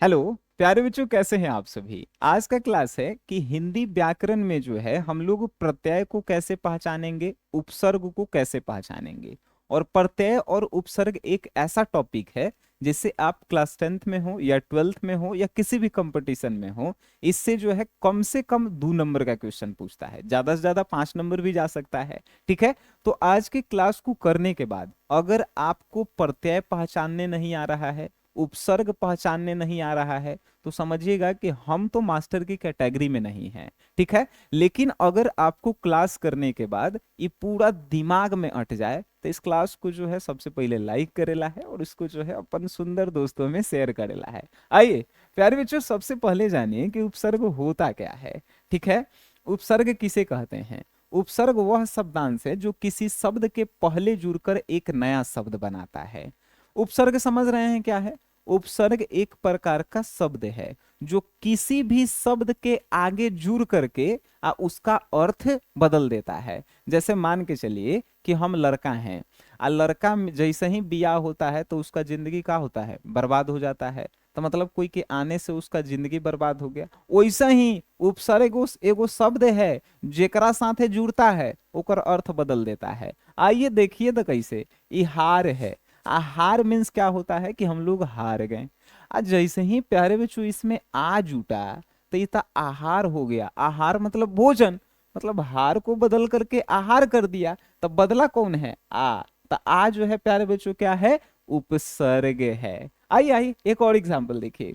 Hello प्यारे बच्चों, कैसे हैं आप सभी। आज का क्लास है कि हिंदी व्याकरण में जो है हम लोग प्रत्यय को कैसे पहचानेंगे, उपसर्ग को कैसे पहचानेंगे। और प्रत्यय और उपसर्ग एक ऐसा टॉपिक है जिससे आप क्लास 10th में हो या 12th में हो या किसी भी कंपटीशन में हो, इससे जो है कम से कम 2 नंबर का क्वेश्चन पूछता है, ज्यादा से ज्यादा 5 नंबर भी जा सकता है। ठीक है, तो आज के क्लास को करने के बाद अगर आपको प्रत्यय पहचानने नहीं आ रहा है, उपसर्ग पहचानने नहीं आ रहा है, तो समझिएगा कि हम तो मास्टर की कैटेगरी में नहीं हैं। ठीक है, लेकिन अगर आपको क्लास करने के बाद ये पूरा दिमाग में अट जाए तो इस क्लास को जो है सबसे पहले लाइक करेला है और इसको जो है अपन सुंदर दोस्तों में शेयर करेला है। आइए प्यारे बच्चों, सबसे पहले जानिए कि उपसर्ग होता क्या है। ठीक है, उपसर्ग किसे कहते हैं। उपसर्ग वह शब्दांश है जो किसी शब्द के पहले जुड़कर एक नया शब्द बनाता है। उपसर्ग समझ रहे हैं क्या है। उपसर्ग एक प्रकार का शब्द है जो किसी भी शब्द के आगे जुड़ करके उसका अर्थ बदल देता है। जैसे मान के चलिए कि हम लड़का हैं, लड़का जैसे ही बियाह होता है तो उसका जिंदगी का होता है, बर्बाद हो जाता है। तो मतलब कोई के आने से उसका जिंदगी बर्बाद हो गया। वैसा ही उपसर्ग एगो शब्द है जेकरा साथे जुड़ता है ओकर अर्थ बदल देता है। आइए देखिए तो कैसे। ये हार है, हार मीन्स क्या होता है कि हम लोग हार गए। आज जैसे ही प्यारे बच्चों इसमें आ जुटा तो ये तो आहार हो गया। आहार मतलब भोजन, मतलब हार को बदल करके आहार कर दिया। तब बदला कौन है, आ। तो आ जो है प्यारे बच्चों क्या है, उपसर्ग है। आइए आइए एक और एग्जांपल देखिए।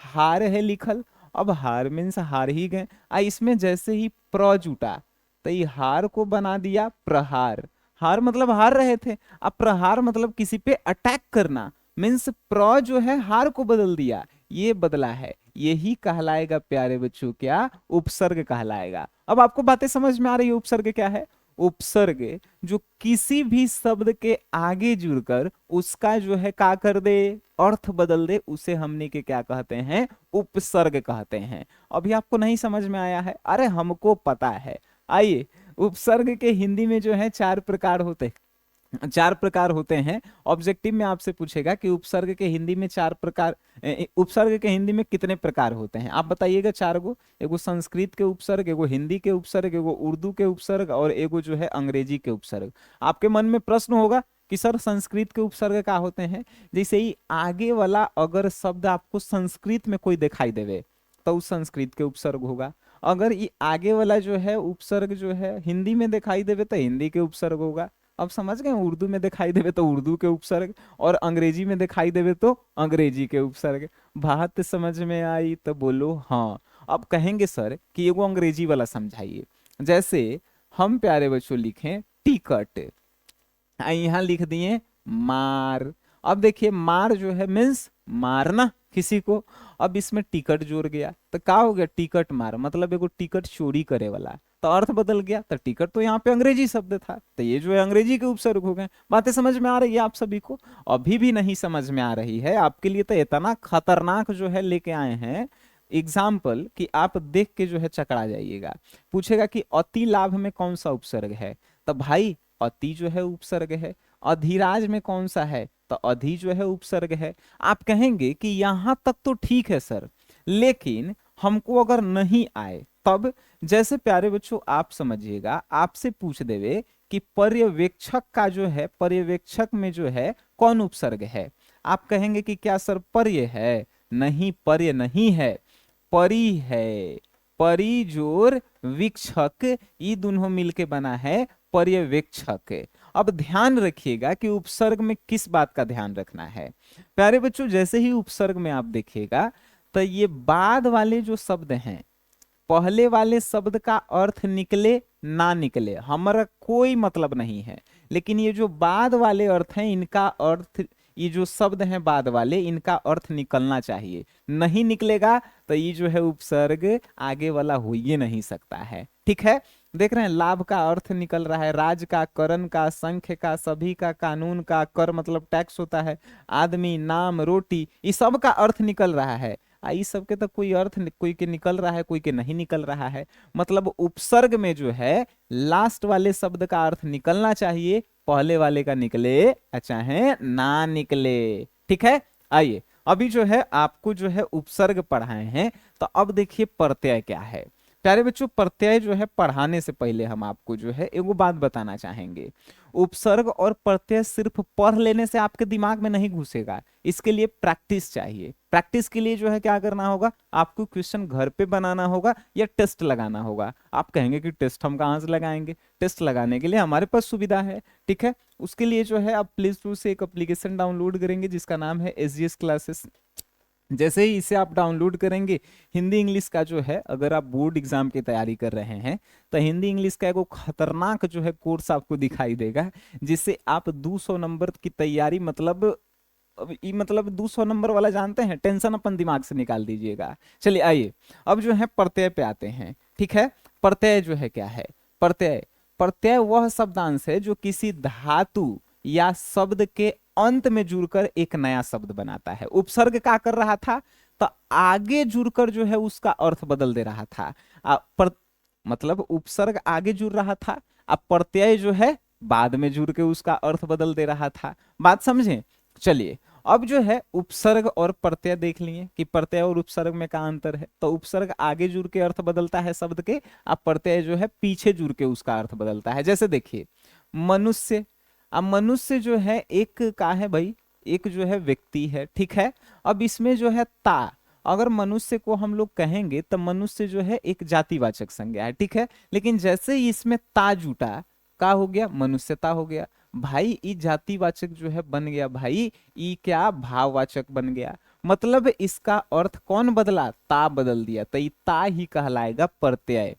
हार है लिखल, अब हार मीन्स हार ही गए। इसमें जैसे ही प्र जुटा तो ये हार को बना दिया प्रहार। हार मतलब हार रहे थे, अब प्रहार मतलब किसी पे अटैक करना। मीन्स प्र जो है हार को बदल दिया, ये बदला है। यही कहलाएगा प्यारे बच्चों क्या, उपसर्ग कहलाएगा। अब आपको बातें समझ में आ रही है उपसर्ग क्या है। उपसर्ग जो किसी भी शब्द के आगे जुड़कर उसका जो है क्या कर दे, अर्थ बदल दे, उसे हमने के क्या कहते हैं, उपसर्ग कहते हैं। अभी आपको नहीं समझ में आया है, अरे हमको पता है। आइए, उपसर्ग के हिंदी में जो है 4 प्रकार होते, 4 प्रकार होते हैं। ऑब्जेक्टिव में आपसे पूछेगा कि उपसर्ग के हिंदी में 4 प्रकार, उपसर्ग के हिंदी में कितने प्रकार होते हैं, आप बताइएगा। 4 गो, एगो संस्कृत के उपसर्ग, एगो हिंदी के उपसर्ग, एगो उर्दू के उपसर्ग और एगो जो है अंग्रेजी के उपसर्ग। आपके मन में प्रश्न होगा कि सर संस्कृत के उपसर्ग क्या होते हैं। जैसे ही आगे वाला अगर शब्द आपको संस्कृत में कोई दिखाई देवे तो उस संस्कृत के उपसर्ग होगा। अगर ये आगे वाला जो है उपसर्ग जो है हिंदी में दिखाई देवे तो हिंदी के उपसर्ग होगा। अब समझ गए, उर्दू में दिखाई देवे तो उर्दू के उपसर्ग, और अंग्रेजी में दिखाई देवे तो अंग्रेजी के उपसर्ग। बात समझ में आई तो बोलो हाँ। अब कहेंगे सर कि एगो अंग्रेजी वाला समझाइए। जैसे हम प्यारे बच्चों लिखें टिकट, यहाँ लिख दिए मार। अब देखिए मार जो है मीन्स मारना किसी को। अब इसमें टिकट जोड़ गया तो क्या हो गया, टिकट मार मतलब एगो टिकट चोरी करे वाला। तो अर्थ बदल गया, तो टिकट तो यहाँ पे अंग्रेजी शब्द था, तो ये जो है अंग्रेजी के उपसर्ग हो गए। बातें समझ में आ रही है आप सभी को। अभी भी नहीं समझ में आ रही है आपके लिए तो इतना खतरनाक जो है लेके आए हैं एग्जाम्पल कि आप देख के जो है चकरा जाइएगा। पूछेगा कि अति लाभ में कौन सा उपसर्ग है, तो भाई अति जो है उपसर्ग है। अधिराज में कौन सा है, तो अधि जो है उपसर्ग है। आप कहेंगे कि यहां तक तो ठीक है सर, लेकिन हमको अगर नहीं आए तब। जैसे प्यारे बच्चों आप समझिएगा, आपसे पूछ देवे कि पर्यवेक्षक का जो है, पर्यवेक्षक में जो है कौन उपसर्ग है। आप कहेंगे कि क्या सर पर्य है, नहीं पर्य नहीं है, परी है। परी जोर वीक्षक, ये दोनों मिलके बना है पर्यवेक्षक। अब ध्यान रखिएगा कि उपसर्ग में किस बात का ध्यान रखना है। प्यारे बच्चों जैसे ही उपसर्ग में आप देखिएगा तो ये बाद वाले जो शब्द हैं, पहले वाले शब्द का अर्थ निकले ना निकले हमारा कोई मतलब नहीं है, लेकिन ये जो बाद वाले अर्थ हैं इनका अर्थ, ये जो शब्द हैं बाद वाले इनका अर्थ निकलना चाहिए। नहीं निकलेगा तो ये जो है उपसर्ग आगे वाला हो ही नहीं सकता है। ठीक है, देख रहे हैं लाभ का अर्थ निकल रहा है, राज का, करण का, संख्य का, सभी का, कानून का, कर मतलब टैक्स होता है, आदमी, नाम, रोटी, ये सब का अर्थ निकल रहा है। इस सब के तो कोई अर्थ कोई के निकल रहा है कोई के नहीं निकल रहा है। मतलब उपसर्ग में जो है लास्ट वाले शब्द का अर्थ निकलना चाहिए, पहले वाले का निकले चाहे ना निकले। ठीक है, आइए अभी जो है आपको जो है उपसर्ग पढ़ाए हैं, तो अब देखिए प्रत्यय क्या है। प्यारे बच्चों, प्रत्यय जो है पढ़ाने से पहले हम आपको जो है एगो बात बताना चाहेंगे। उपसर्ग और प्रत्यय सिर्फ पढ़ लेने से आपके दिमाग में नहीं घुसेगा, इसके लिए प्रैक्टिस चाहिए। प्रैक्टिस के लिए जो है क्या करना होगा, आपको क्वेश्चन घर पे बनाना होगा या टेस्ट लगाना होगा। आप कहेंगे कि टेस्ट हम कहाँ से लगाएंगे, टेस्ट लगाने के लिए हमारे पास सुविधा है, ठीक है। उसके लिए जो है आप प्ले स्टोर से एक एप्लीकेशन डाउनलोड करेंगे जिसका नाम है SGS क्लासेस। जैसे ही इसे आप डाउनलोड करेंगे, हिंदी इंग्लिश का जो है, अगर आप बोर्ड एग्जाम की तैयारी कर रहे हैं तो हिंदी इंग्लिश का एक खतरनाक जो है कोर्स आपको दिखाई देगा, जिससे आप 200 नंबर की तैयारी, मतलब अब ये मतलब 200 नंबर वाला जानते हैं, टेंशन अपन दिमाग से निकाल दीजिएगा। चलिए आइए अब जो है प्रत्यय पे आते हैं, ठीक है। प्रत्यय जो है क्या है, प्रत्यय प्रत्यय वह शब्दांश है जो किसी धातु या शब्द के अंत में जुड़कर एक नया शब्द बनाता है। उपसर्ग क्या कर रहा था, तो आगे जुड़कर जो है उसका अर्थ बदल दे रहा था। मतलब उपसर्ग आगे जुड़ रहा था, अब प्रत्यय जो है बाद में जुड़ के उसका अर्थ बदल दे रहा था। बात समझे। चलिए अब जो है उपसर्ग और प्रत्यय देख लिए कि प्रत्यय और उपसर्ग में क्या अंतर है। तो उपसर्ग आगे जुड़ के अर्थ बदलता है शब्द के, अब प्रत्यय जो है पीछे जुड़ के उसका अर्थ बदलता है। जैसे देखिए मनुष्य, अब मनुष्य जो है एक का है भाई, एक जो है व्यक्ति है, ठीक है। अब इसमें जो है ता, अगर मनुष्य को हम लोग कहेंगे तो मनुष्य जो है एक जातिवाचक संज्ञा है, ठीक है। लेकिन जैसे ही इसमें ता जुटा, का हो गया, मनुष्यता हो गया। भाई ई जातिवाचक जो है बन गया, भाई ई क्या भाववाचक बन गया। मतलब इसका अर्थ कौन बदला, ता बदल दिया, तो ई ता ही कहलाएगा प्रत्यय।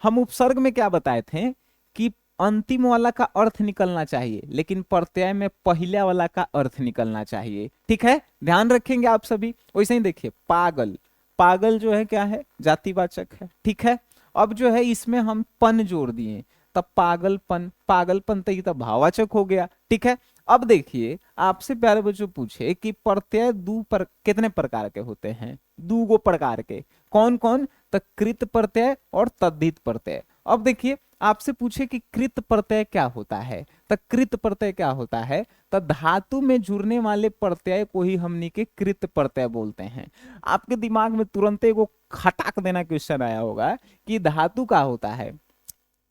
हम उपसर्ग में क्या बताए थे कि अंतिम वाला का अर्थ निकलना चाहिए, लेकिन प्रत्यय में पहले वाला का अर्थ निकलना चाहिए, ठीक है। ध्यान रखेंगे आप सभी। वैसे ही देखिए पागल, पागल जो है क्या है, जातिवाचक है, ठीक है। अब जो है इसमें हम पन जोड़ दिए, तब पागलपन, पागलपन तो ये तो भाववाचक हो गया, ठीक है। अब देखिए आपसे प्यारे बच्चों पूछे कि प्रत्यय कितने प्रकार के होते हैं, 2 प्रकार के। कौन कौन, तो कृत प्रत्यय और तद्धित प्रत्यय। अब देखिए आपसे पूछे कि कृत प्रत्यय क्या होता है, तो कृत प्रत्यय क्या होता है, तो धातु में जुड़ने वाले प्रत्यय को ही हमनी के कृत प्रत्यय बोलते हैं। आपके दिमाग में तुरंत एगो खटाक देना क्वेश्चन आया होगा कि धातु क्या होता है,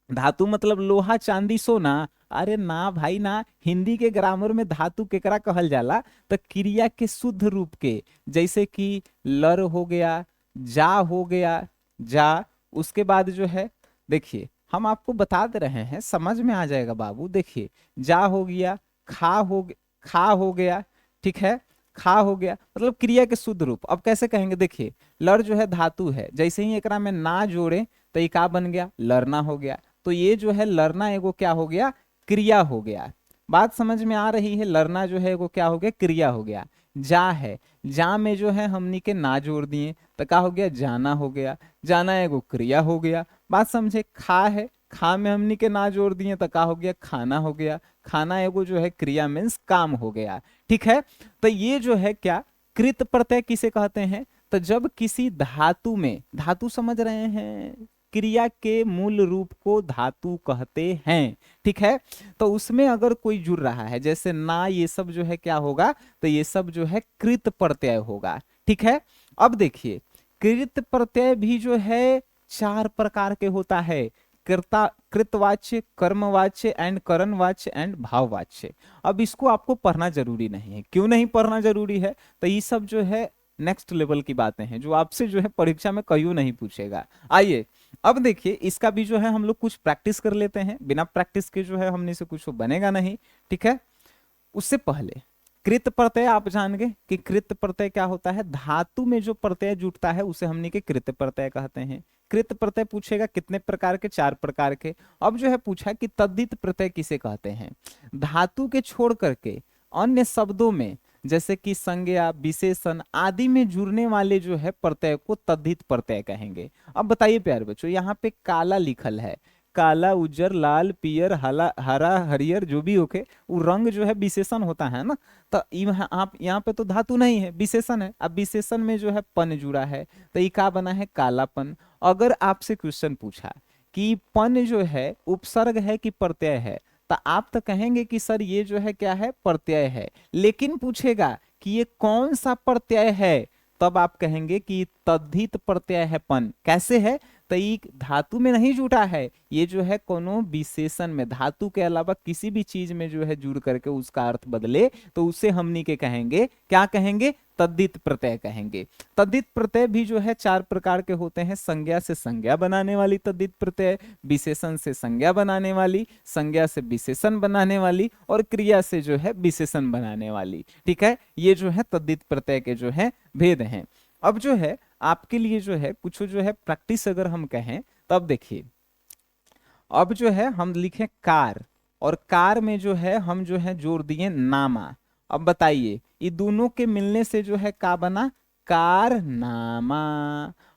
धातु मतलब लोहा चांदी सोना। अरे ना भाई ना, हिंदी के ग्रामर में धातु केकरा कहल जाला, तो क्रिया के शुद्ध रूप के, जैसे कि लर हो गया, जा हो गया, जा। उसके बाद जो है देखिए हम आपको बता दे रहे हैं, समझ में आ जाएगा बाबू। देखिए जा हो गया, खा हो गया, ठीक है। खा हो गया मतलब क्रिया के शुद्ध रूप। अब कैसे कहेंगे, देखिए लर जो है धातु है, जैसे ही एकरा में ना जोड़े तो ये का बन गया, लरना हो गया। तो ये जो है लरना एगो क्या हो गया, क्रिया हो गया। बात समझ में आ रही है, लरना जो है एगो क्या हो गया, क्रिया हो गया। जा है, जा में जो है हमनी के ना जोड़ दिए तो क्या हो गया, जाना हो गया, जाना एगो क्रिया हो गया। बात समझे। खा है, खा में हमनी के ना जोड़ दिए तो क्या हो गया, खाना हो गया, खाना एगो जो है क्रिया मीन्स काम हो गया, ठीक है। तो ये जो है क्या, कृत प्रत्यय किसे कहते हैं, तो जब किसी धातु में, धातु समझ रहे हैं, क्रिया के मूल रूप को धातु कहते हैं, ठीक है। तो उसमें अगर कोई जुड़ रहा है, जैसे ना, ये सब जो है क्या होगा, तो ये सब जो है कृत प्रत्यय होगा, ठीक है। अब देखिए कृत प्रत्यय भी जो है 4 प्रकार के होता है, कृता, कृतवाच्य, कर्मवाच्य एंड करणवाच्य एंड भाववाच्य। अब इसको आपको पढ़ना जरूरी नहीं है। क्यों नहीं पढ़ना जरूरी है, तो ये सब जो है नेक्स्ट लेवल की बातें हैं जो आपसे जो है परीक्षा में कहीं नहीं पूछेगा। आइए अब देखिए इसका भी जो है हम लोग कुछ प्रैक्टिस कर लेते हैं, बिना प्रैक्टिस के जो है हमने से कुछ बनेगा नहीं, ठीक है। उससे पहले कृत प्रत्यय आप जान गए कि कृत प्रत्यय क्या होता है, धातु में जो प्रत्यय जुटता है उसे हमने के कृत प्रत्यय कहते हैं। कृत प्रत्यय पूछेगा कितने प्रकार के, 4 प्रकार के। अब जो है पूछा कि तद्धित प्रत्यय किसे कहते हैं, धातु के छोड़ करके अन्य शब्दों में जैसे कि संज्ञा, विशेषण आदि में जुड़ने वाले जो है प्रत्यय को तद्धित प्रत्यय कहेंगे। अब बताइए प्यारे बच्चों, यहाँ पे काला लिखल है, काला, उज्जर, लाल, पियर, हरा, हरियर, जो भी होके वो रंग जो है विशेषण होता है ना। तो आप यहाँ पे तो धातु नहीं है, विशेषण है। अब विशेषण में जो है पन जुड़ा है, तो ये क्या बना है, कालापन। अगर आपसे क्वेश्चन पूछा कि पन जो है उपसर्ग है कि प्रत्यय है, तो आप तो कहेंगे कि सर ये जो है क्या है, प्रत्यय है। लेकिन पूछेगा कि ये कौन सा प्रत्यय है, तब आप कहेंगे कि तद्धित प्रत्यय है पन। कैसे है, तो ये धातु में नहीं जुटा है, ये जो है कोनो विशेषण में, धातु के अलावा किसी भी चीज में जो है जुड़ करके उसका अर्थ बदले, तो उसे हमनी के कहेंगे, क्या कहेंगे, तद्धित प्रत्यय कहेंगे। तद्धित प्रत्यय भी जो है चार प्रकार के होते हैं, संज्ञा से संज्ञा बनाने वाली तद्धित प्रत्यय, विशेषण से संज्ञा बनाने वाली, संज्ञा से विशेषण बनाने वाली, और क्रिया से जो है विशेषण बनाने वाली। ठीक है, ये जो है तद्धित प्रत्यय के जो है भेद हैं। अब जो है आपके लिए जो है कुछ जो है प्रैक्टिस अगर हम कहें, तब देखिए, अब जो है हम लिखें कार, और कार में जो है हम जो है जोड़ दिए नामा। अब बताइए, ये दोनों के मिलने से जो है का बना, कारनामा।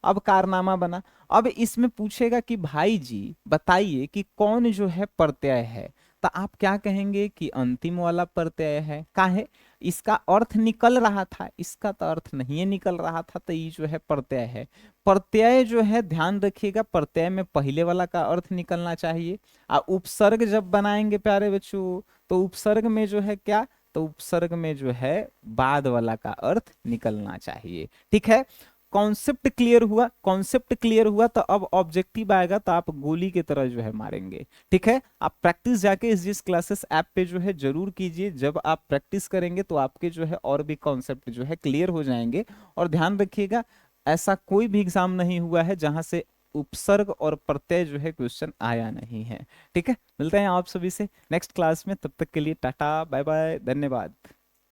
अब कारनामा बना। अब इसमें पूछेगा कि भाई जी बताइए कि कौन जो है प्रत्यय है, तो आप क्या कहेंगे कि अंतिम वाला प्रत्यय है। काहे, इसका अर्थ निकल रहा था, इसका तो अर्थ नहीं निकल रहा था, तो ये जो है प्रत्यय है। प्रत्यय जो है ध्यान रखिएगा, प्रत्यय में पहले वाला का अर्थ निकलना चाहिए। उपसर्ग जब बनाएंगे प्यारे बच्चों, तो उपसर्ग में जो है क्या, तो उपसर्ग में जो है बाद वाला का अर्थ निकलना चाहिए। ठीक है, कॉन्सेप्ट क्लियर हुआ, कॉन्सेप्ट क्लियर हुआ, तो अब ऑब्जेक्टिव आएगा, तो आप गोली की तरह जो है मारेंगे। ठीक है, आप प्रैक्टिस जाके इस जिस क्लासेस ऐप पे जो है जरूर कीजिए। जब आप प्रैक्टिस करेंगे तो आपके जो है और भी कॉन्सेप्ट जो है क्लियर हो जाएंगे। और ध्यान रखिएगा, ऐसा कोई भी एग्जाम नहीं हुआ है जहां से उपसर्ग और प्रत्यय जो है क्वेश्चन आया नहीं है। ठीक है, मिलते हैं आप सभी से नेक्स्ट क्लास में, तब तक के लिए टाटा बाय बाय, धन्यवाद।